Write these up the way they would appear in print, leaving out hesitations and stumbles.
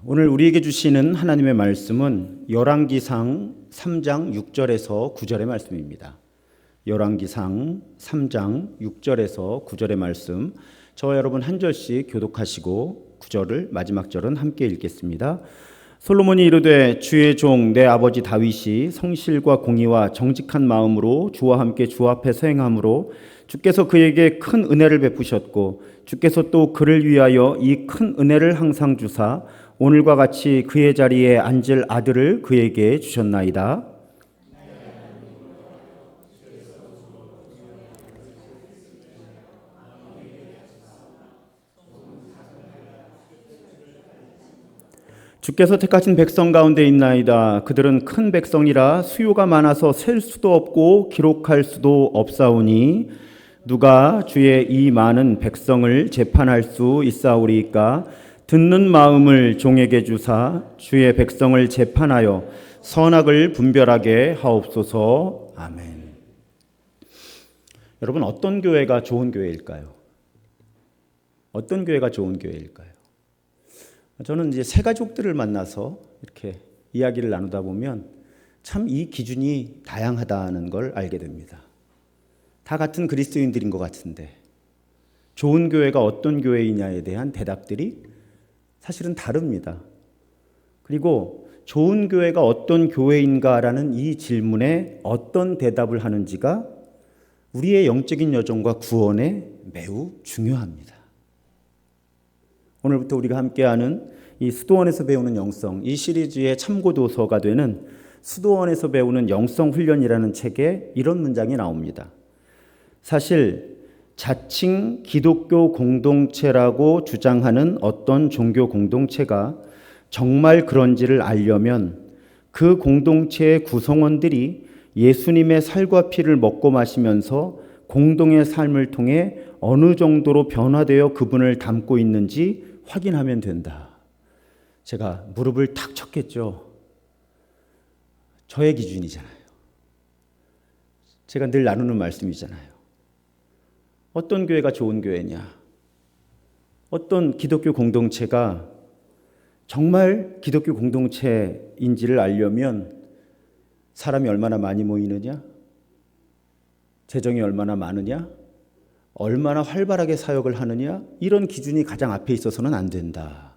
오늘 우리에게 주시는 하나님의 말씀은 열왕기상 3장 6절에서 9절의 말씀입니다. 열왕기상 3장 6절에서 9절의 말씀, 저와 여러분 한 절씩 교독하시고 9절을 마지막 절은 함께 읽겠습니다. 솔로몬이 이르되 주의 종 내 아버지 다윗이 성실과 공의와 정직한 마음으로 주와 함께 주 앞에 서행함으로 주께서 그에게 큰 은혜를 베푸셨고 주께서 또 그를 위하여 이 큰 은혜를 항상 주사 오늘과 같이 그의 자리에 앉을 아들을 그에게 주셨나이다. 주께서 택하신 백성 가운데 있나이다. 그들은 큰 백성이라 수요가 많아서 셀 수도 없고 기록할 수도 없사오니 누가 주의 이 많은 백성을 재판할 수 있사오리이까. 듣는 마음을 종에게 주사 주의 백성을 재판하여 선악을 분별하게 하옵소서. 아멘. 여러분, 어떤 교회가 좋은 교회일까요? 어떤 교회가 좋은 교회일까요? 저는 이제 새 가족들을 만나서 이렇게 이야기를 나누다 보면 참 이 기준이 다양하다는 걸 알게 됩니다. 다 같은 그리스도인들인 것 같은데 좋은 교회가 어떤 교회이냐에 대한 대답들이 사실은 다릅니다. 그리고 좋은 교회가 어떤 교회인가라는 이 질문에 어떤 대답을 하는지가 우리의 영적인 여정과 구원에 매우 중요합니다. 오늘부터 우리가 함께하는 이 수도원에서 배우는 영성, 이 시리즈의 참고도서가 되는 수도원에서 배우는 영성훈련이라는 책에 이런 문장이 나옵니다. 사실 자칭 기독교 공동체라고 주장하는 어떤 종교 공동체가 정말 그런지를 알려면 그 공동체의 구성원들이 예수님의 살과 피를 먹고 마시면서 공동의 삶을 통해 어느 정도로 변화되어 그분을 닮고 있는지 확인하면 된다. 제가 무릎을 탁 쳤겠죠. 저의 기준이잖아요. 제가 늘 나누는 말씀이잖아요. 어떤 교회가 좋은 교회냐? 어떤 기독교 공동체가 정말 기독교 공동체인지를 알려면 사람이 얼마나 많이 모이느냐? 재정이 얼마나 많으냐? 얼마나 활발하게 사역을 하느냐? 이런 기준이 가장 앞에 있어서는 안 된다.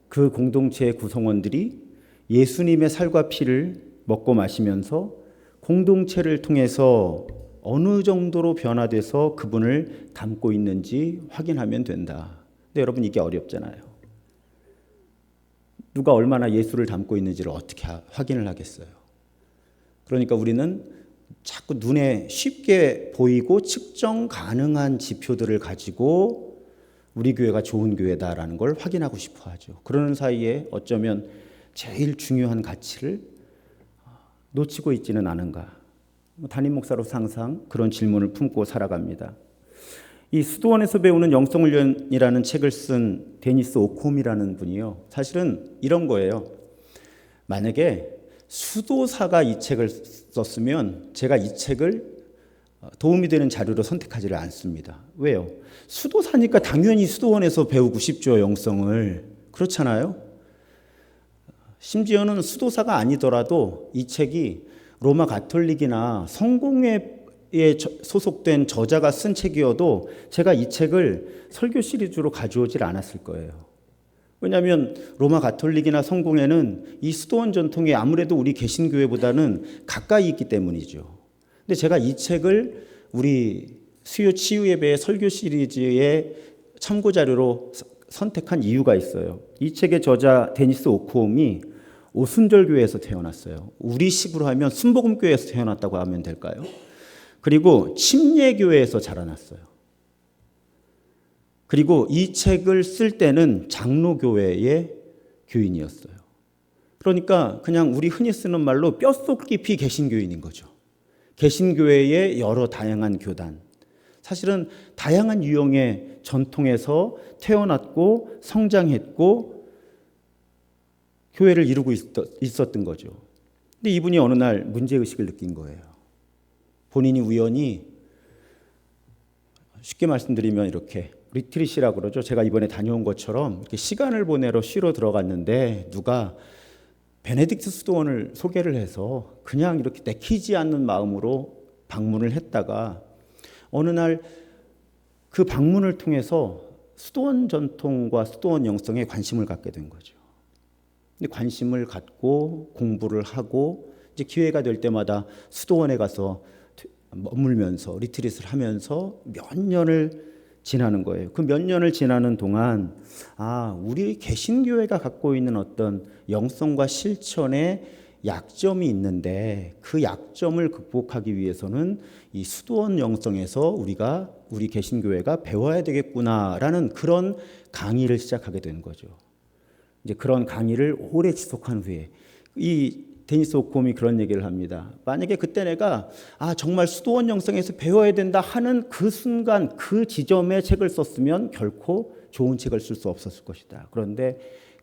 그 공동체의 구성원들이 예수님의 살과 피를 먹고 마시면서 공동체를 통해서 어느 정도로 변화돼서 그분을 닮고 있는지 확인하면 된다. 근데 여러분, 이게 어렵잖아요. 누가 얼마나 예수를 닮고 있는지를 어떻게 확인을 하겠어요? 그러니까 우리는 자꾸 눈에 쉽게 보이고 측정 가능한 지표들을 가지고 우리 교회가 좋은 교회다라는 걸 확인하고 싶어 하죠. 그러는 사이에 어쩌면 제일 중요한 가치를 놓치고 있지는 않은가. 담임 목사로서 항상 그런 질문을 품고 살아갑니다. 이 수도원에서 배우는 영성훈련이라는 책을 쓴 데니스 오콤이라는 분이요, 사실은 이런 거예요. 만약에 수도사가 이 책을 썼으면 제가 이 책을 도움이 되는 자료로 선택하지를 않습니다. 왜요? 수도사니까 당연히 수도원에서 배우고 싶죠, 영성을. 그렇잖아요? 심지어는 수도사가 아니더라도 이 책이 로마 가톨릭이나 성공회에 소속된 저자가 쓴 책이어도 제가 이 책을 설교 시리즈로 가져오질 않았을 거예요. 왜냐하면 로마 가톨릭이나 성공회는 이 수도원 전통이 아무래도 우리 개신교회보다는 가까이 있기 때문이죠. 근데 제가 이 책을 우리 수요 치유 예배의 설교 시리즈의 참고 자료로 선택한 이유가 있어요. 이 책의 저자 데니스 오콤이 오순절교회에서 태어났어요. 우리식으로 하면 순복음교회에서 태어났다고 하면 될까요? 그리고 침례교회에서 자라났어요. 그리고 이 책을 쓸 때는 장로교회의 교인이었어요. 그러니까 그냥 우리 흔히 쓰는 말로 뼛속 깊이 개신교인인 거죠. 개신교회의 여러 다양한 교단, 사실은 다양한 유형의 전통에서 태어났고 성장했고 교회를 이루고 있었던 거죠. 근데 이분이 어느 날 문제의식을 느낀 거예요. 본인이 우연히, 쉽게 말씀드리면 이렇게 리트릿이라고 그러죠. 제가 이번에 다녀온 것처럼 이렇게 시간을 보내러 쉬러 들어갔는데 누가 베네딕트 수도원을 소개를 해서 그냥 이렇게 내키지 않는 마음으로 방문을 했다가 어느 날 그 방문을 통해서 수도원 전통과 수도원 영성에 관심을 갖게 된 거죠. 근데 관심을 갖고 공부를 하고 이제 기회가 될 때마다 수도원에 가서 머물면서 리트릿을 하면서 몇 년을 지나는 거예요. 그 몇 년을 지나는 동안 우리 개신교회가 갖고 있는 어떤 영성과 실천의 약점이 있는데 그 약점을 극복하기 위해서는 이 수도원 영성에서 우리 개신교회가 배워야 되겠구나라는 그런 강의를 시작하게 된 거죠. 이제 그런 강의를 오래 지속한 후에 이 데니스 오콤이 그런 얘기를 합니다. 만약에 그때 내가 정말 수도원 영성에서 배워야 된다 하는 그 순간 그 지점에 책을 썼으면 결코 좋은 책을 쓸 수 없었을 것이다. 그런데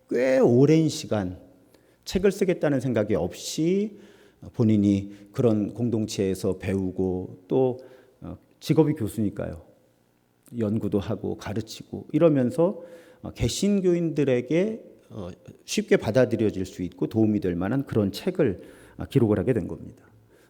꽤 오랜 시간 책을 쓰겠다는 생각이 없이 본인이 그런 공동체에서 배우고 또 직업이 교수니까요. 연구도 하고 가르치고 이러면서 개신교인들에게 쉽게 받아들여질 수 있고 도움이 될 만한 그런 책을 기록을 하게 된 겁니다.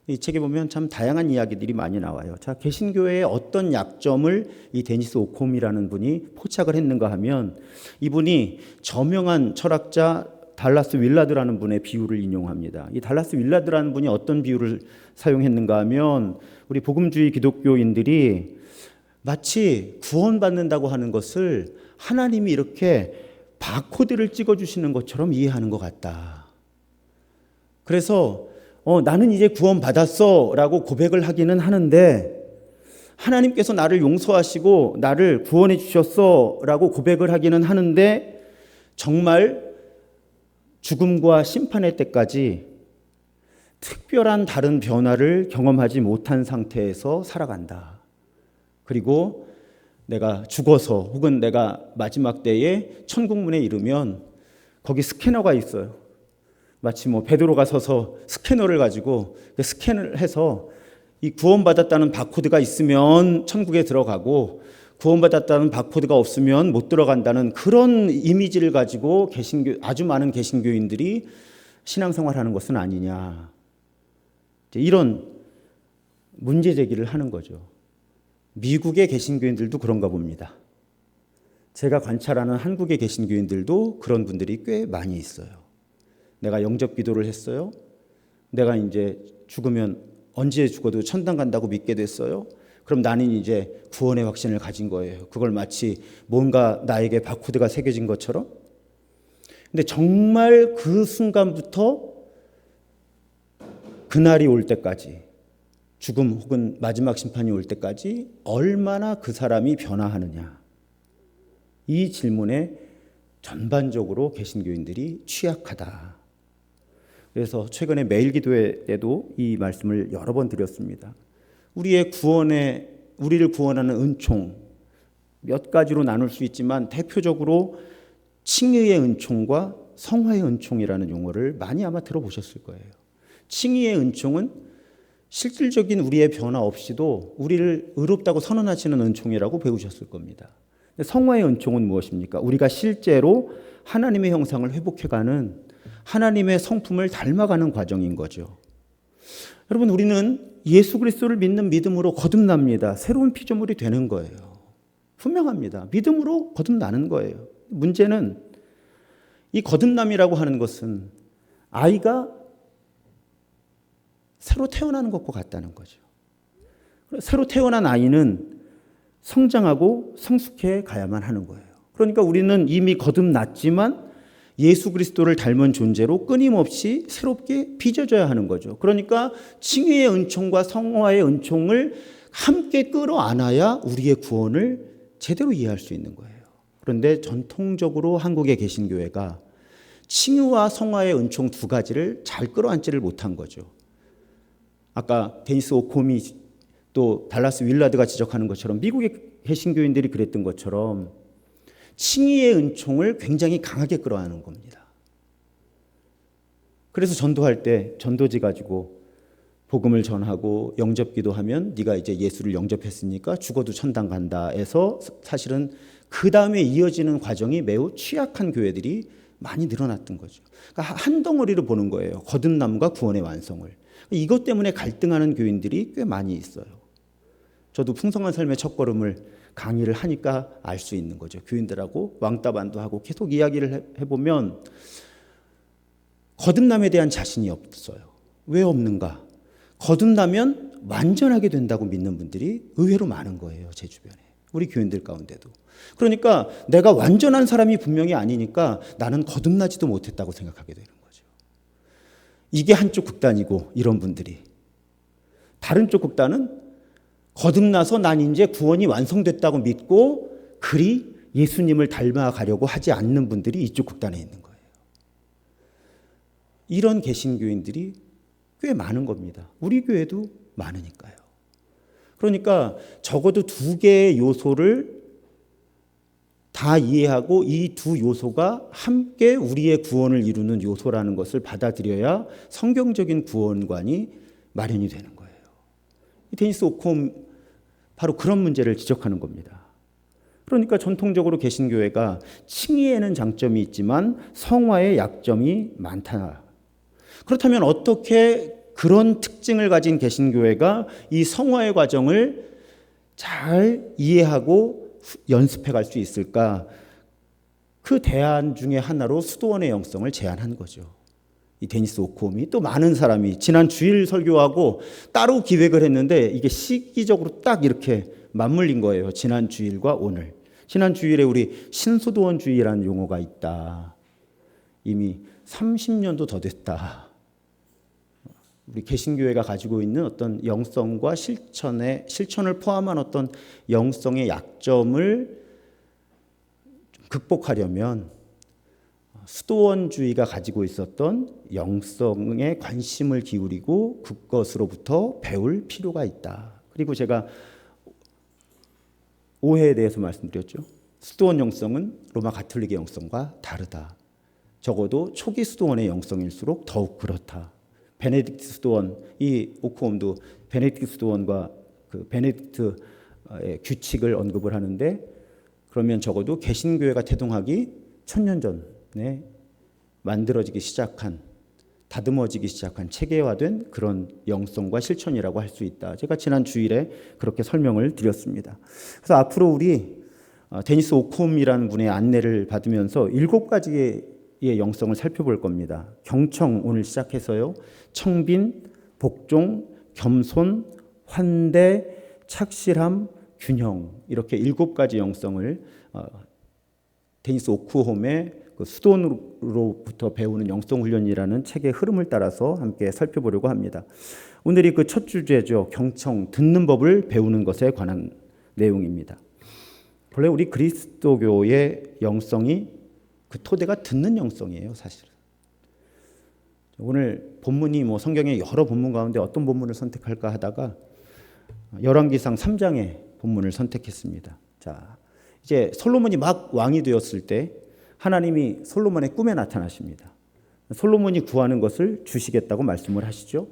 이 책에 보면 참 다양한 이야기들이 많이 나와요. 자, 개신교회의 어떤 약점을 이 데니스 오콤이라는 분이 포착을 했는가 하면 이분이 저명한 철학자 달라스 윌라드라는 분의 비유를 인용합니다. 이 달라스 윌라드라는 분이 어떤 비유를 사용했는가 하면 우리 복음주의 기독교인들이 마치 구원받는다고 하는 것을 하나님이 이렇게 바코드를 찍어주시는 것처럼 이해하는 것 같다. 그래서 나는 이제 구원받았어 라고 고백을 하기는 하는데 하나님께서 나를 용서하시고 나를 구원해 주셨어 라고 고백을 하기는 하는데 정말 죽음과 심판의 때까지 특별한 다른 변화를 경험하지 못한 상태에서 살아간다. 그리고 내가 죽어서 혹은 내가 마지막 때에 천국문에 이르면 거기 스캐너가 있어요. 마치 베드로가 서서 스캐너를 가지고 스캔을 해서 이 구원받았다는 바코드가 있으면 천국에 들어가고 구원받았다는 바코드가 없으면 못 들어간다는 그런 이미지를 가지고 아주 많은 개신교인들이 신앙생활하는 것은 아니냐. 이런 문제 제기를 하는 거죠. 미국의 개신교인들도 그런가 봅니다. 제가 관찰하는 한국의 개신교인들도 그런 분들이 꽤 많이 있어요. 내가 영접 기도를 했어요. 내가 이제 죽으면 언제 죽어도 천당 간다고 믿게 됐어요. 그럼 나는 이제 구원의 확신을 가진 거예요. 그걸 마치 뭔가 나에게 바코드가 새겨진 것처럼. 근데 정말 그 순간부터 그날이 올 때까지 죽음 혹은 마지막 심판이 올 때까지 얼마나 그 사람이 변화하느냐. 이 질문에 전반적으로 개신교인들이 취약하다. 그래서 최근에 매일 기도회 때도 이 말씀을 여러 번 드렸습니다. 우리를 구원하는 은총 몇 가지로 나눌 수 있지만 대표적으로 칭의의 은총과 성화의 은총이라는 용어를 많이 아마 들어보셨을 거예요. 칭의의 은총은 실질적인 우리의 변화 없이도 우리를 의롭다고 선언하시는 은총이라고 배우셨을 겁니다. 성화의 은총은 무엇입니까? 우리가 실제로 하나님의 형상을 회복해가는 하나님의 성품을 닮아가는 과정인 거죠. 여러분, 우리는 예수 그리스도를 믿는 믿음으로 거듭납니다. 새로운 피조물이 되는 거예요. 분명합니다. 믿음으로 거듭나는 거예요. 문제는 이 거듭남이라고 하는 것은 아이가 새로 태어나는 것과 같다는 거죠. 새로 태어난 아이는 성장하고 성숙해 가야만 하는 거예요. 그러니까 우리는 이미 거듭났지만 예수 그리스도를 닮은 존재로 끊임없이 새롭게 빚어져야 하는 거죠. 그러니까 칭의의 은총과 성화의 은총을 함께 끌어안아야 우리의 구원을 제대로 이해할 수 있는 거예요. 그런데 전통적으로 한국의 개신교회가 칭의와 성화의 은총 두 가지를 잘 끌어안지를 못한 거죠. 아까 데니스 오콤이 또 달라스 윌라드가 지적하는 것처럼 미국의 개신교인들이 그랬던 것처럼 칭의의 은총을 굉장히 강하게 끌어안는 겁니다. 그래서 전도할 때 전도지 가지고 복음을 전하고 영접기도 하면 네가 이제 예수를 영접했으니까 죽어도 천당 간다 해서 사실은 그 다음에 이어지는 과정이 매우 취약한 교회들이 많이 늘어났던 거죠. 그러니까 한 덩어리로 보는 거예요. 거듭남과 구원의 완성을. 이것 때문에 갈등하는 교인들이 꽤 많이 있어요. 저도 풍성한 삶의 첫걸음을 강의를 하니까 알 수 있는 거죠. 교인들하고 왕따반도 하고 계속 이야기를 해보면 거듭남에 대한 자신이 없어요. 왜 없는가? 거듭나면 완전하게 된다고 믿는 분들이 의외로 많은 거예요. 제 주변에. 우리 교인들 가운데도. 그러니까 내가 완전한 사람이 분명히 아니니까 나는 거듭나지도 못했다고 생각하게 되는 거죠. 이게 한쪽 극단이고 이런 분들이. 다른 쪽 극단은 거듭나서 난 이제 구원이 완성됐다고 믿고 그리 예수님을 닮아가려고 하지 않는 분들이 이쪽 극단에 있는 거예요. 이런 개신교인들이 꽤 많은 겁니다. 우리 교회도 많으니까요. 그러니까 적어도 두 개의 요소를 다 이해하고 이 두 요소가 함께 우리의 구원을 이루는 요소라는 것을 받아들여야 성경적인 구원관이 마련이 되는 거예요. 데니스 오콤 바로 그런 문제를 지적하는 겁니다. 그러니까 전통적으로 개신교회가 칭의에는 장점이 있지만 성화에 약점이 많다. 그렇다면 어떻게 그런 특징을 가진 개신교회가 이 성화의 과정을 잘 이해하고 연습해 갈 수 있을까? 그 대안 중에 하나로 수도원의 영성을 제안한 거죠. 이 데니스 오콤이 또 많은 사람이 지난 주일 설교하고 따로 기획을 했는데 이게 시기적으로 딱 이렇게 맞물린 거예요. 지난 주일과 오늘. 지난 주일에 우리 신수도원 주일이라는 용어가 있다. 이미 30년도 더 됐다. 우리 개신교회가 가지고 있는 어떤 영성과 실천을 포함한 어떤 영성의 약점을 극복하려면 수도원주의가 가지고 있었던 영성에 관심을 기울이고 그것으로부터 배울 필요가 있다. 그리고 제가 오해에 대해서 말씀드렸죠. 수도원 영성은 로마 가톨릭의 영성과 다르다. 적어도 초기 수도원의 영성일수록 더욱 그렇다. 베네딕트 수도원, 이 오크홈도 베네딕트 수도원과 그 베네딕트의 규칙을 언급을 하는데 그러면 적어도 개신교회가 태동하기 1000년 전에 만들어지기 시작한 다듬어지기 시작한 체계화된 그런 영성과 실천이라고 할 수 있다. 제가 지난 주일에 그렇게 설명을 드렸습니다. 그래서 앞으로 우리 데니스 오콤이라는 분의 안내를 받으면서 7가지의 영성을 살펴볼 겁니다. 경청 오늘 시작해서요. 청빈, 복종, 겸손, 환대, 착실함, 균형 이렇게 7가지 영성을 데니스 오크홈의 그 수도원으로부터 배우는 영성훈련이라는 책의 흐름을 따라서 함께 살펴보려고 합니다. 오늘이 그 첫 주제죠. 경청, 듣는 법을 배우는 것에 관한 내용입니다. 본래 우리 그리스도교의 영성이 그 토대가 듣는 영성이에요, 사실은. 오늘 본문이 성경의 여러 본문 가운데 어떤 본문을 선택할까 하다가 열왕기상 3장의 본문을 선택했습니다. 자, 이제 솔로몬이 막 왕이 되었을 때 하나님이 솔로몬의 꿈에 나타나십니다. 솔로몬이 구하는 것을 주시겠다고 말씀을 하시죠.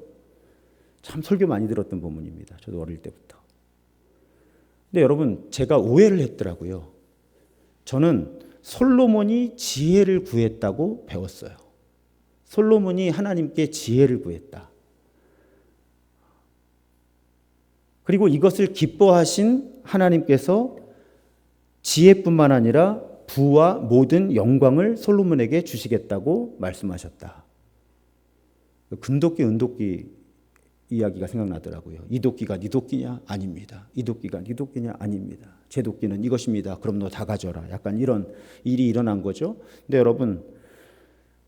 참 설교 많이 들었던 본문입니다. 저도 어릴 때부터. 근데 여러분, 제가 오해를 했더라고요. 저는 솔로몬이 지혜를 구했다고 배웠어요. 솔로몬이 하나님께 지혜를 구했다. 그리고 이것을 기뻐하신 하나님께서 지혜뿐만 아니라 부와 모든 영광을 솔로몬에게 주시겠다고 말씀하셨다. 금도끼, 은도끼 이야기가 생각나더라고요. 이 도끼가 네 도끼냐? 아닙니다. 이 도끼가 네 도끼냐? 아닙니다. 제 도끼는 이것입니다. 그럼 너 다 가져라. 약간 이런 일이 일어난 거죠. 근데 여러분,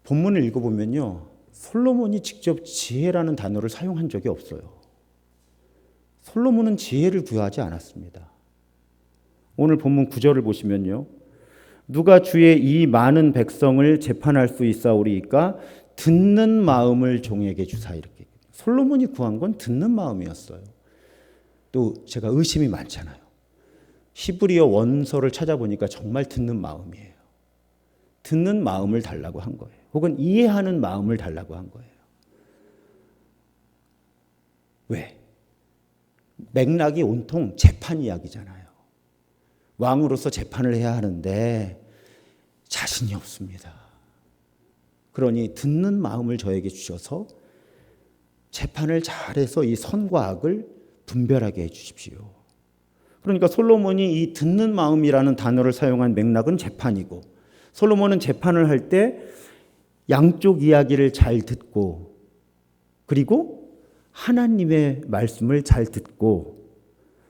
본문을 읽어보면요. 솔로몬이 직접 지혜라는 단어를 사용한 적이 없어요. 솔로몬은 지혜를 구하지 않았습니다. 오늘 본문 9절을 보시면요. 누가 주의 이 많은 백성을 재판할 수 있사오리이까 듣는 마음을 종에게 주사 이렇게. 솔로몬이 구한 건 듣는 마음이었어요. 또 제가 의심이 많잖아요. 히브리어 원서를 찾아보니까 정말 듣는 마음이에요. 듣는 마음을 달라고 한 거예요. 혹은 이해하는 마음을 달라고 한 거예요. 왜? 맥락이 온통 재판 이야기잖아요. 왕으로서 재판을 해야 하는데 자신이 없습니다. 그러니 듣는 마음을 저에게 주셔서 재판을 잘해서 이 선과 악을 분별하게 해주십시오. 그러니까 솔로몬이 이 듣는 마음이라는 단어를 사용한 맥락은 재판이고, 솔로몬은 재판을 할 때 양쪽 이야기를 잘 듣고, 그리고 하나님의 말씀을 잘 듣고,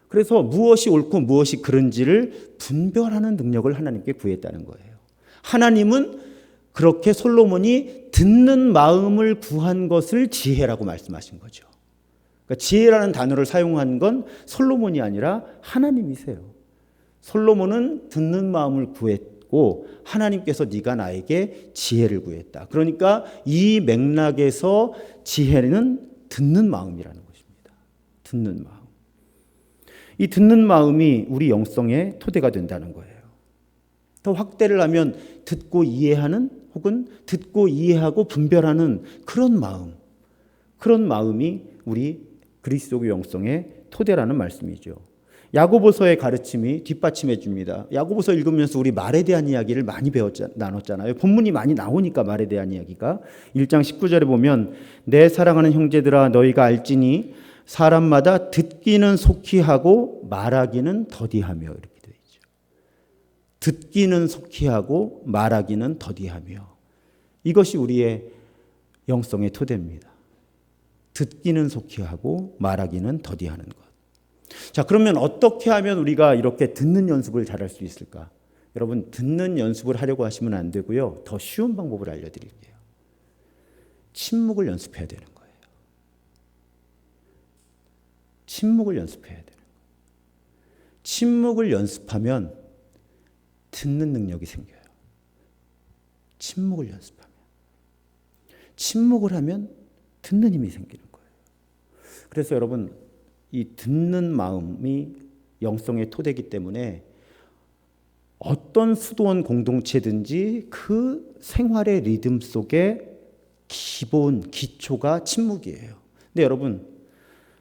그래서 무엇이 옳고 무엇이 그른지를 분별하는 능력을 하나님께 구했다는 거예요. 하나님은 그렇게 솔로몬이 듣는 마음을 구한 것을 지혜라고 말씀하신 거죠. 그러니까 지혜라는 단어를 사용한 건 솔로몬이 아니라 하나님이세요. 솔로몬은 듣는 마음을 구했고 하나님께서 네가 나에게 지혜를 구했다. 그러니까 이 맥락에서 지혜는 듣는 마음이라는 것입니다. 듣는 마음. 이 듣는 마음이 우리 영성의 토대가 된다는 거예요. 더 확대를 하면 듣고 이해하는 혹은 듣고 이해하고 분별하는 그런 마음, 그런 마음이 우리 그리스도의 영성의 토대라는 말씀이죠. 야고보서의 가르침이 뒷받침해 줍니다. 야고보서 읽으면서 우리 말에 대한 이야기를 많이 나눴잖아요. 본문이 많이 나오니까 말에 대한 이야기가 1장 19절에 보면 내 사랑하는 형제들아 너희가 알지니 사람마다 듣기는 속히 하고 말하기는 더디하며 이렇게 되어 있죠. 듣기는 속히 하고 말하기는 더디하며 이것이 우리의 영성의 토대입니다. 듣기는 속히 하고 말하기는 더디하는 것. 자, 그러면 어떻게 하면 우리가 이렇게 듣는 연습을 잘할 수 있을까? 여러분, 듣는 연습을 하려고 하시면 안 되고요. 더 쉬운 방법을 알려드릴게요. 침묵을 연습해야 되는 거예요. 침묵을 연습해야 되는 거예요. 침묵을 연습하면 듣는 능력이 생겨요. 침묵을 연습하면. 침묵을 하면 듣는 힘이 생기는 거예요. 그래서 여러분, 이 듣는 마음이 영성의 토대이기 때문에 어떤 수도원 공동체든지 그 생활의 리듬 속에 기본, 기초가 침묵이에요. 근데 여러분,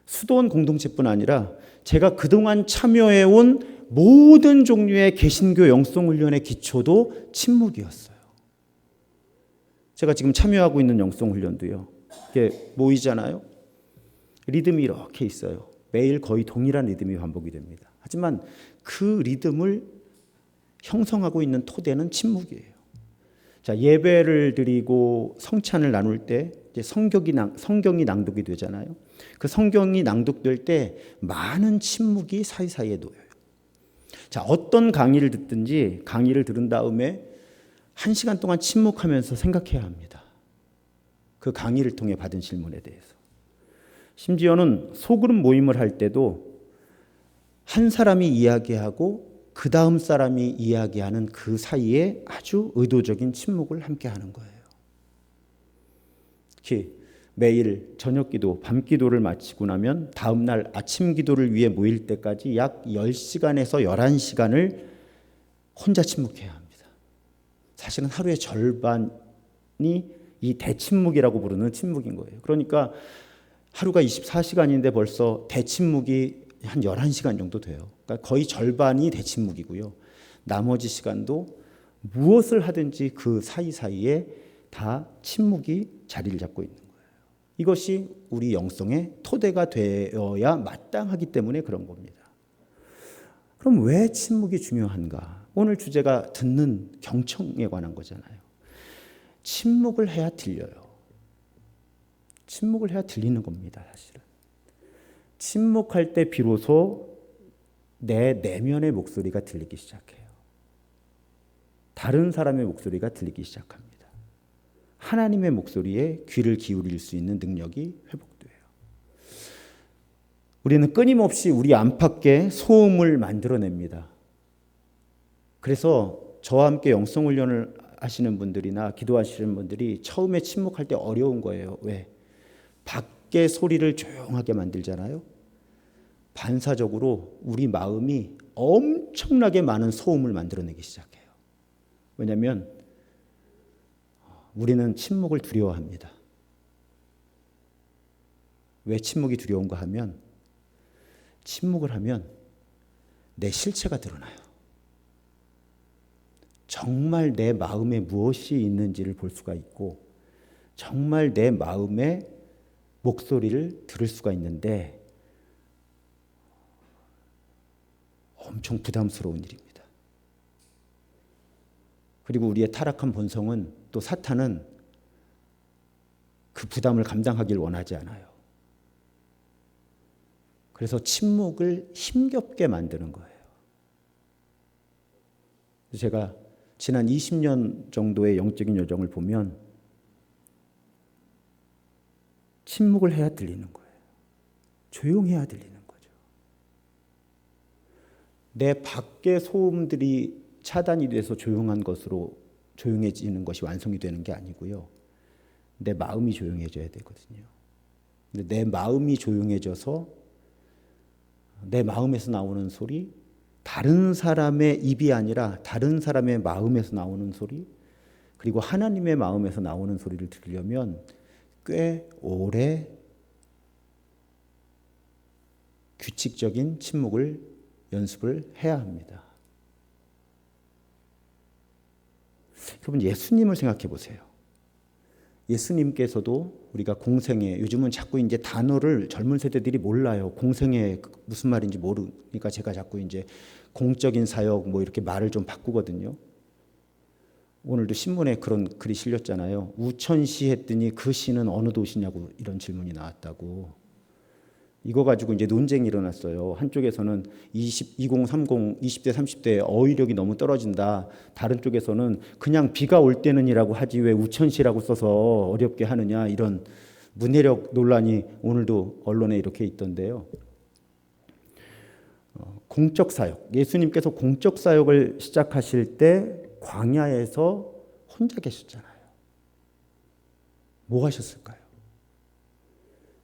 수도원 공동체뿐 아니라 제가 그동안 참여해온 모든 종류의 개신교 영성훈련의 기초도 침묵이었어요. 제가 지금 참여하고 있는 영성훈련도요. 이게 모이잖아요. 리듬이 이렇게 있어요. 매일 거의 동일한 리듬이 반복이 됩니다. 하지만 그 리듬을 형성하고 있는 토대는 침묵이에요. 자, 예배를 드리고 성찬을 나눌 때 이제 성경이 낭독이 되잖아요. 그 성경이 낭독될 때 많은 침묵이 사이사이에 놓여요. 자, 어떤 강의를 듣든지 강의를 들은 다음에 1시간 동안 침묵하면서 생각해야 합니다. 그 강의를 통해 받은 질문에 대해서. 심지어는 소그룹 모임을 할 때도 한 사람이 이야기하고 그 다음 사람이 이야기하는 그 사이에 아주 의도적인 침묵을 함께 하는 거예요. 특히 매일 저녁 기도, 밤 기도를 마치고 나면 다음 날 아침 기도를 위해 모일 때까지 약 10시간에서 11시간을 혼자 침묵해야 합니다. 사실은 하루의 절반이 이 대침묵이라고 부르는 침묵인 거예요. 그러니까 하루가 24시간인데 벌써 대침묵이 한 11시간 정도 돼요. 그러니까 거의 절반이 대침묵이고요. 나머지 시간도 무엇을 하든지 그 사이사이에 다 침묵이 자리를 잡고 있는 거예요. 이것이 우리 영성의 토대가 되어야 마땅하기 때문에 그런 겁니다. 그럼 왜 침묵이 중요한가? 오늘 주제가 듣는 경청에 관한 거잖아요. 침묵을 해야 들려요. 침묵을 해야 들리는 겁니다, 사실은. 침묵할 때 비로소 내 내면의 목소리가 들리기 시작해요. 다른 사람의 목소리가 들리기 시작합니다. 하나님의 목소리에 귀를 기울일 수 있는 능력이 회복돼요. 우리는 끊임없이 우리 안팎에 소음을 만들어냅니다. 그래서 저와 함께 영성훈련을 하시는 분들이나 기도하시는 분들이 처음에 침묵할 때 어려운 거예요. 왜? 밖의 소리를 조용하게 만들잖아요. 반사적으로 우리 마음이 엄청나게 많은 소음을 만들어내기 시작해요. 왜냐하면 우리는 침묵을 두려워합니다. 왜 침묵이 두려운가 하면 침묵을 하면 내 실체가 드러나요. 정말 내 마음에 무엇이 있는지를 볼 수가 있고 정말 내 마음의 목소리를 들을 수가 있는데 엄청 부담스러운 일입니다. 그리고 우리의 타락한 본성은 또 사탄은 그 부담을 감당하길 원하지 않아요. 그래서 침묵을 힘겹게 만드는 거예요. 제가 지난 20년 정도의 영적인 여정을 보면 침묵을 해야 들리는 거예요. 조용해야 들리는 거죠. 내 밖의 소음들이 차단이 돼서 조용한 것으로 조용해지는 것이 완성이 되는 게 아니고요. 내 마음이 조용해져야 되거든요. 근데 내 마음이 조용해져서 내 마음에서 나오는 소리, 다른 사람의 입이 아니라 다른 사람의 마음에서 나오는 소리, 그리고 하나님의 마음에서 나오는 소리를 들으려면 꽤 오래 규칙적인 침묵을 연습을 해야 합니다. 여러분, 예수님을 생각해 보세요. 예수님께서도 우리가 공생애, 요즘은 자꾸 이제 단어를 젊은 세대들이 몰라요. 공생애 무슨 말인지 모르니까 제가 자꾸 이제 공적인 사역 뭐 이렇게 말을 좀 바꾸거든요. 오늘도 신문에 그런 글이 실렸잖아요. 우천시 했더니 그 시는 어느 도시냐고 이런 질문이 나왔다고. 이거 가지고 이제 논쟁이 일어났어요. 한쪽에서는 2030, 20대, 30대 어휘력이 너무 떨어진다. 다른 쪽에서는 그냥 비가 올 때는이라고 하지 왜 우천시라고 써서 어렵게 하느냐, 이런 문해력 논란이 오늘도 언론에 이렇게 있던데요. 공적 사역, 예수님께서 공적 사역을 시작하실 때 광야에서 혼자 계셨잖아요. 뭐 하셨을까요?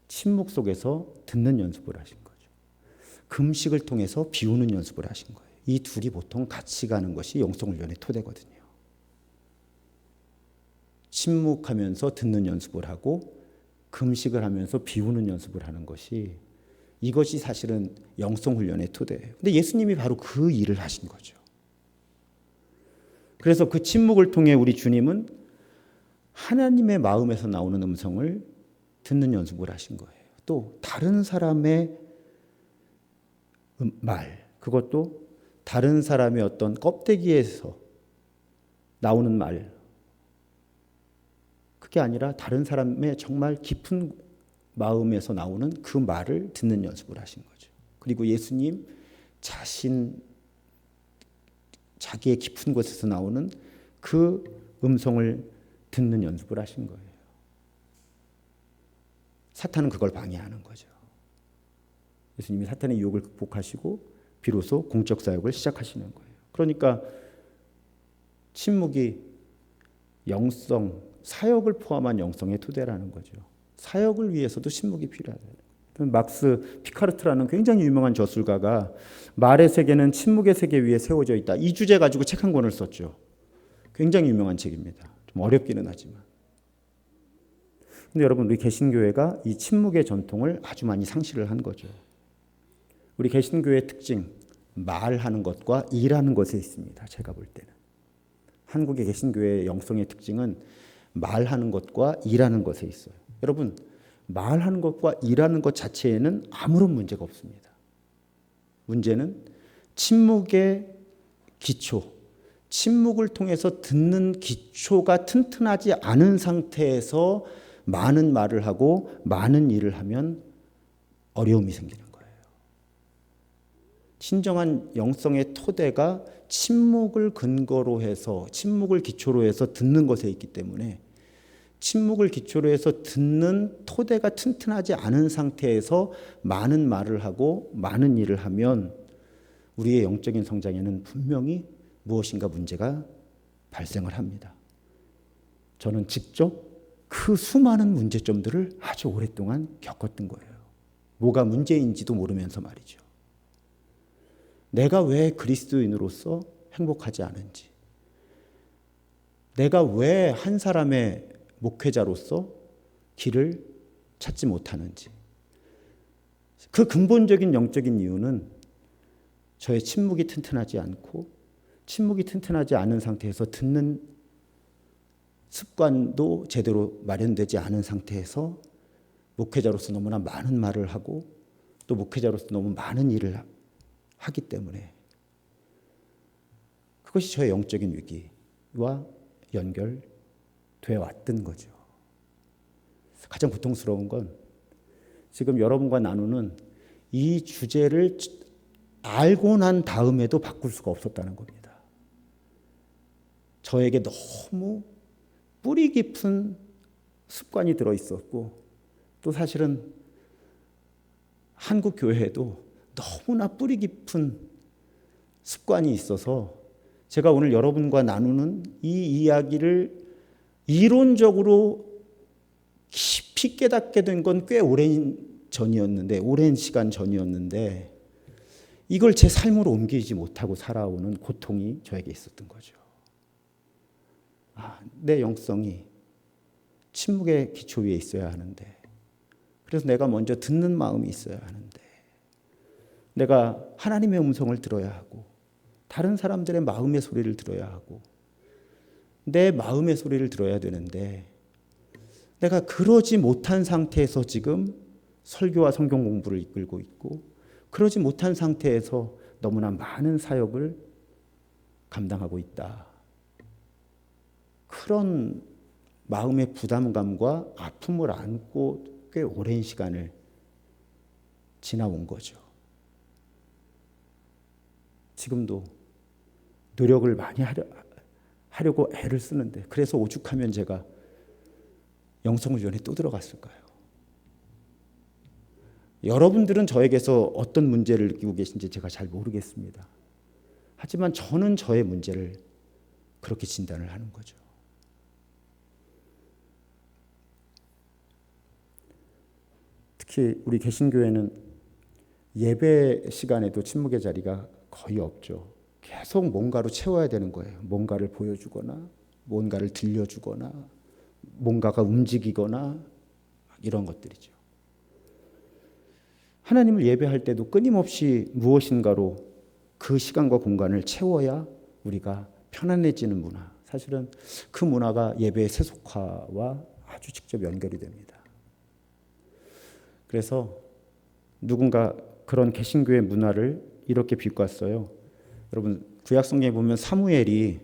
침묵 속에서 듣는 연습을 하신 거죠. 금식을 통해서 비우는 연습을 하신 거예요. 이 둘이 보통 같이 가는 것이 영성훈련의 토대거든요. 침묵하면서 듣는 연습을 하고 금식을 하면서 비우는 연습을 하는 것이, 이것이 사실은 영성훈련의 토대예요. 근데 예수님이 바로 그 일을 하신 거죠. 그래서 그 침묵을 통해 우리 주님은 하나님의 마음에서 나오는 음성을 듣는 연습을 하신 거예요. 또 다른 사람의 말, 그것도 다른 사람의 어떤 껍데기에서 나오는 말, 그게 아니라 다른 사람의 정말 깊은 마음에서 나오는 그 말을 듣는 연습을 하신 거죠. 그리고 예수님 자기의 깊은 곳에서 나오는 그 음성을 듣는 연습을 하신 거예요. 사탄은 그걸 방해하는 거죠. 예수님이 사탄의 유혹을 극복하시고 비로소 공적 사역을 시작하시는 거예요. 그러니까 침묵이 영성, 사역을 포함한 영성의 토대라는 거죠. 사역을 위해서도 침묵이 필요하다. 막스 피카르트라는 굉장히 유명한 저술가가 말의 세계는 침묵의 세계 위에 세워져 있다, 이 주제 가지고 책 한 권을 썼죠. 굉장히 유명한 책입니다. 좀 어렵기는 하지만. 근데 여러분, 우리 개신교회가 이 침묵의 전통을 아주 많이 상실을 한 거죠. 우리 개신교회의 특징, 말하는 것과 일하는 것에 있습니다. 제가 볼 때는 한국의 개신교회의 영성의 특징은 말하는 것과 일하는 것에 있어요. 여러분, 말하는 것과 일하는 것 자체에는 아무런 문제가 없습니다. 문제는 침묵의 기초, 침묵을 통해서 듣는 기초가 튼튼하지 않은 상태에서 많은 말을 하고 많은 일을 하면 어려움이 생기는 거예요. 진정한 영성의 토대가 침묵을 근거로 해서, 침묵을 기초로 해서 듣는 것에 있기 때문에, 침묵을 기초로 해서 듣는 토대가 튼튼하지 않은 상태에서 많은 말을 하고 많은 일을 하면 우리의 영적인 성장에는 분명히 무엇인가 문제가 발생을 합니다. 저는 직접 그 수많은 문제점들을 아주 오랫동안 겪었던 거예요. 뭐가 문제인지도 모르면서 말이죠. 내가 왜 그리스도인으로서 행복하지 않은지, 내가 왜 한 사람의 목회자로서 길을 찾지 못하는지, 그 근본적인 영적인 이유는 저의 침묵이 튼튼하지 않고 침묵이 튼튼하지 않은 상태에서 듣는 습관도 제대로 마련되지 않은 상태에서 목회자로서 너무나 많은 말을 하고 또 목회자로서 너무 많은 일을 하기 때문에 그것이 저의 영적인 위기와 연결되어 왔던 거죠. 가장 고통스러운 건 지금 여러분과 나누는 이 주제를 알고 난 다음에도 바꿀 수가 없었다는 겁니다. 저에게 너무 뿌리 깊은 습관이 들어 있었고 또 사실은 한국 교회에도 너무나 뿌리 깊은 습관이 있어서 제가 오늘 여러분과 나누는 이 이야기를 이론적으로 깊이 깨닫게 된 건 꽤 오랜 시간 전이었는데 이걸 제 삶으로 옮기지 못하고 살아오는 고통이 저에게 있었던 거죠. 내 영성이 침묵의 기초 위에 있어야 하는데 그래서 내가 먼저 듣는 마음이 있어야 하는데 내가 하나님의 음성을 들어야 하고 다른 사람들의 마음의 소리를 들어야 하고 내 마음의 소리를 들어야 되는데 내가 그러지 못한 상태에서 지금 설교와 성경 공부를 이끌고 있고 그러지 못한 상태에서 너무나 많은 사역을 감당하고 있다. 그런 마음의 부담감과 아픔을 안고 꽤 오랜 시간을 지나온 거죠. 지금도 노력을 많이 하려고 애를 쓰는데 그래서 오죽하면 제가 영성훈련에 또 들어갔을까요? 여러분들은 저에게서 어떤 문제를 느끼고 계신지 제가 잘 모르겠습니다. 하지만 저는 저의 문제를 그렇게 진단을 하는 거죠. 특히 우리 개신교회는 예배 시간에도 침묵의 자리가 거의 없죠. 계속 뭔가로 채워야 되는 거예요. 뭔가를 보여주거나 뭔가를 들려주거나 뭔가가 움직이거나 이런 것들이죠. 하나님을 예배할 때도 끊임없이 무엇인가로 그 시간과 공간을 채워야 우리가 편안해지는 문화. 사실은 그 문화가 예배의 세속화와 아주 직접 연결이 됩니다. 그래서 누군가 그런 개신교의 문화를 이렇게 비꼬았어요. 여러분 구약 성경에 보면 사무엘이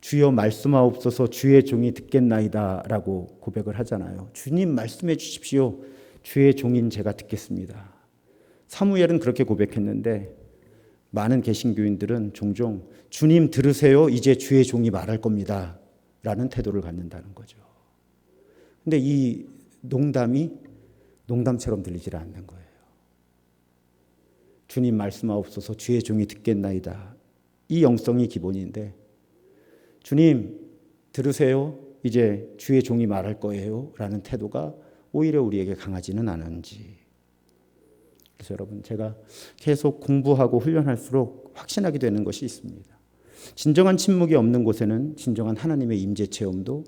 주여 말씀하옵소서 주의 종이 듣겠나이다 라고 고백을 하잖아요. 주님 말씀해 주십시오. 주의 종인 제가 듣겠습니다. 사무엘은 그렇게 고백했는데 많은 개신교인들은 종종 주님 들으세요. 이제 주의 종이 말할 겁니다. 라는 태도를 갖는다는 거죠. 근데 이 농담이 농담처럼 들리질 않는 거예요. 주님 말씀하옵소서 주의 종이 듣겠나이다. 이 영성이 기본인데 주님 들으세요. 이제 주의 종이 말할 거예요. 라는 태도가 오히려 우리에게 강하지는 않은지. 그래서 여러분 제가 계속 공부하고 훈련할수록 확신하게 되는 것이 있습니다. 진정한 침묵이 없는 곳에는 진정한 하나님의 임재 체험도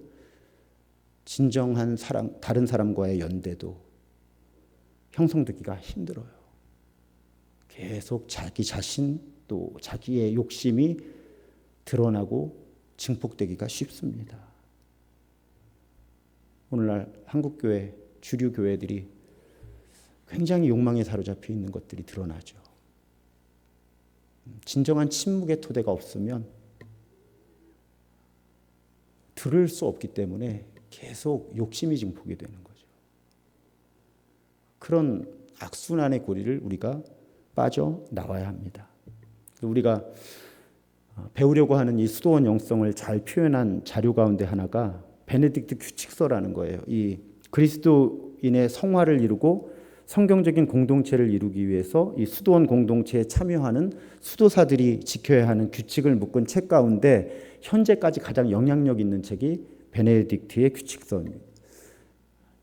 진정한 사랑, 다른 사람과의 연대도 형성되기가 힘들어요. 계속 자기 자신 또 자기의 욕심이 드러나고 증폭되기가 쉽습니다. 오늘날 한국교회, 주류 교회들이 굉장히 욕망에 사로잡혀 있는 것들이 드러나죠. 진정한 침묵의 토대가 없으면 들을 수 없기 때문에 계속 욕심이 증폭이 되는 거죠. 그런 악순환의 고리를 우리가 빠져나와야 합니다. 우리가 배우려고 하는 이 수도원 영성을 잘 표현한 자료 가운데 하나가 베네딕트 규칙서라는 거예요. 이 그리스도인의 성화를 이루고 성경적인 공동체를 이루기 위해서 이 수도원 공동체에 참여하는 수도사들이 지켜야 하는 규칙을 묶은 책 가운데 현재까지 가장 영향력 있는 책이 베네딕트의 규칙서입니다.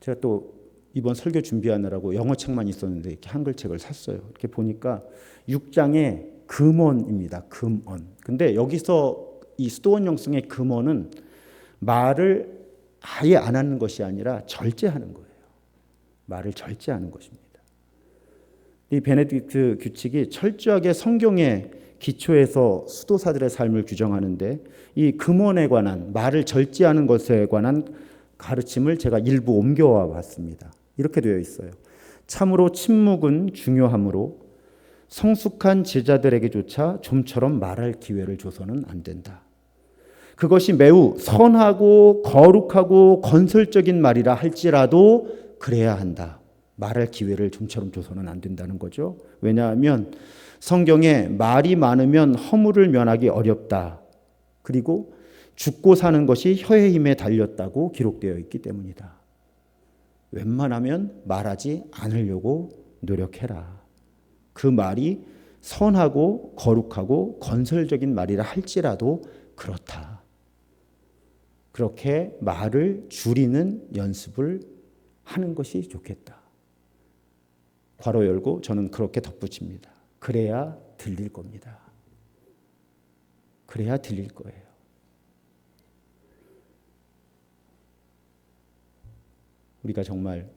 제가 또 이번 설교 준비하느라고 영어책만 있었는데 이렇게 한글책을 샀어요. 이렇게 보니까 6장의 금언입니다. 금언. 근데 여기서 이 수도원 영성의 금언은 말을 아예 안 하는 것이 아니라 절제하는 거예요. 말을 절제하는 것입니다. 이 베네딕트 규칙이 철저하게 성경의 기초에서 수도사들의 삶을 규정하는데 이 금원에 관한 말을 절제하는 것에 관한 가르침을 제가 일부 옮겨와 봤습니다. 이렇게 되어 있어요. 참으로 침묵은 중요하므로 성숙한 제자들에게조차 좀처럼 말할 기회를 줘서는 안 된다. 그것이 매우 선하고 거룩하고 건설적인 말이라 할지라도 그래야 한다. 말할 기회를 좀처럼 줘서는 안 된다는 거죠. 왜냐하면 성경에 말이 많으면 허물을 면하기 어렵다. 그리고 죽고 사는 것이 혀의 힘에 달렸다고 기록되어 있기 때문이다. 웬만하면 말하지 않으려고 노력해라. 그 말이 선하고 거룩하고 건설적인 말이라 할지라도 그렇다. 그렇게 말을 줄이는 연습을 하는 것이 좋겠다. 괄호 열고 저는 그렇게 덧붙입니다. 그래야 들릴 겁니다. 그래야 들릴 거예요. 우리가 정말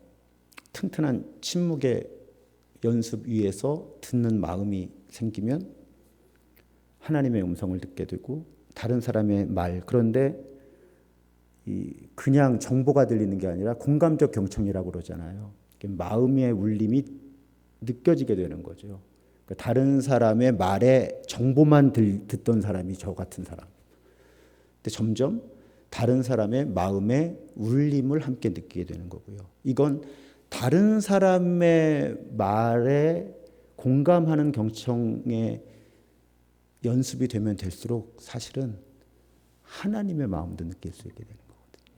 튼튼한 침묵의 연습 위에서 듣는 마음이 생기면 하나님의 음성을 듣게 되고 다른 사람의 말, 그런데 그냥 정보가 들리는 게 아니라 공감적 경청이라고 그러잖아요. 마음의 울림이 느껴지게 되는 거죠. 다른 사람의 말에 정보만 듣던 사람이 저 같은 사람. 근데 점점 다른 사람의 마음의 울림을 함께 느끼게 되는 거고요. 이건 다른 사람의 말에 공감하는 경청의 연습이 되면 될수록 사실은 하나님의 마음도 느낄 수 있게 되는 거거든요.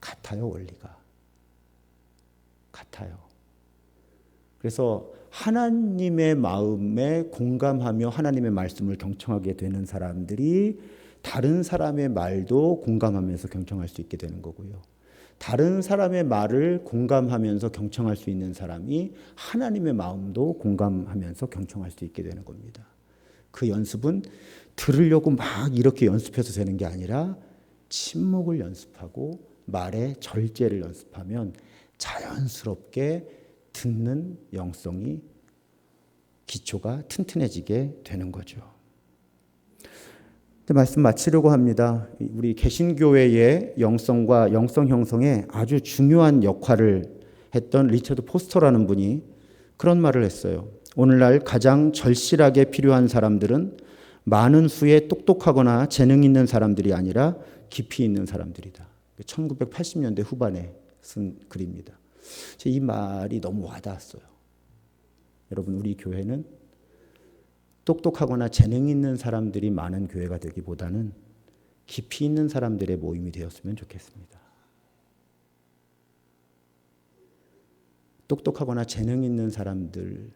같아요, 원리가. 같아요. 그래서 하나님의 마음에 공감하며 하나님의 말씀을 경청하게 되는 사람들이 다른 사람의 말도 공감하면서 경청할 수 있게 되는 거고요. 다른 사람의 말을 공감하면서 경청할 수 있는 사람이 하나님의 마음도 공감하면서 경청할 수 있게 되는 겁니다. 그 연습은 들으려고 막 이렇게 연습해서 되는 게 아니라 침묵을 연습하고 말의 절제를 연습하면 자연스럽게 듣는 영성이 기초가 튼튼해지게 되는 거죠. 말씀 마치려고 합니다. 우리 개신교회의 영성과 영성 형성에 아주 중요한 역할을 했던 리처드 포스터라는 분이 그런 말을 했어요. 오늘날 가장 절실하게 필요한 사람들은 많은 수의 똑똑하거나 재능 있는 사람들이 아니라 깊이 있는 사람들이다. 1980년대 후반에 쓴 글입니다. 이 말이 너무 와닿았어요. 여러분, 우리 교회는 똑똑하거나 재능 있는 사람들이 많은 교회가 되기보다는 깊이 있는 사람들의 모임이 되었으면 좋겠습니다. 똑똑하거나 재능 있는 사람들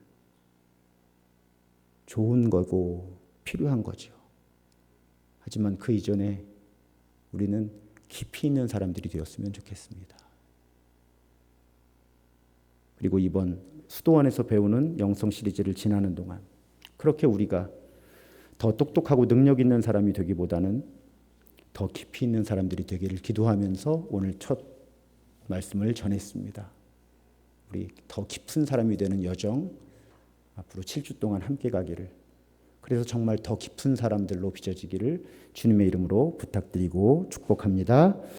좋은 거고 필요한 거죠. 하지만 그 이전에 우리는 깊이 있는 사람들이 되었으면 좋겠습니다. 그리고 이번 수도원에서 배우는 영성 시리즈를 지나는 동안 그렇게 우리가 더 똑똑하고 능력 있는 사람이 되기보다는 더 깊이 있는 사람들이 되기를 기도하면서 오늘 첫 말씀을 전했습니다. 우리 더 깊은 사람이 되는 여정 앞으로 7주 동안 함께 가기를, 그래서 정말 더 깊은 사람들로 빚어지기를 주님의 이름으로 부탁드리고 축복합니다.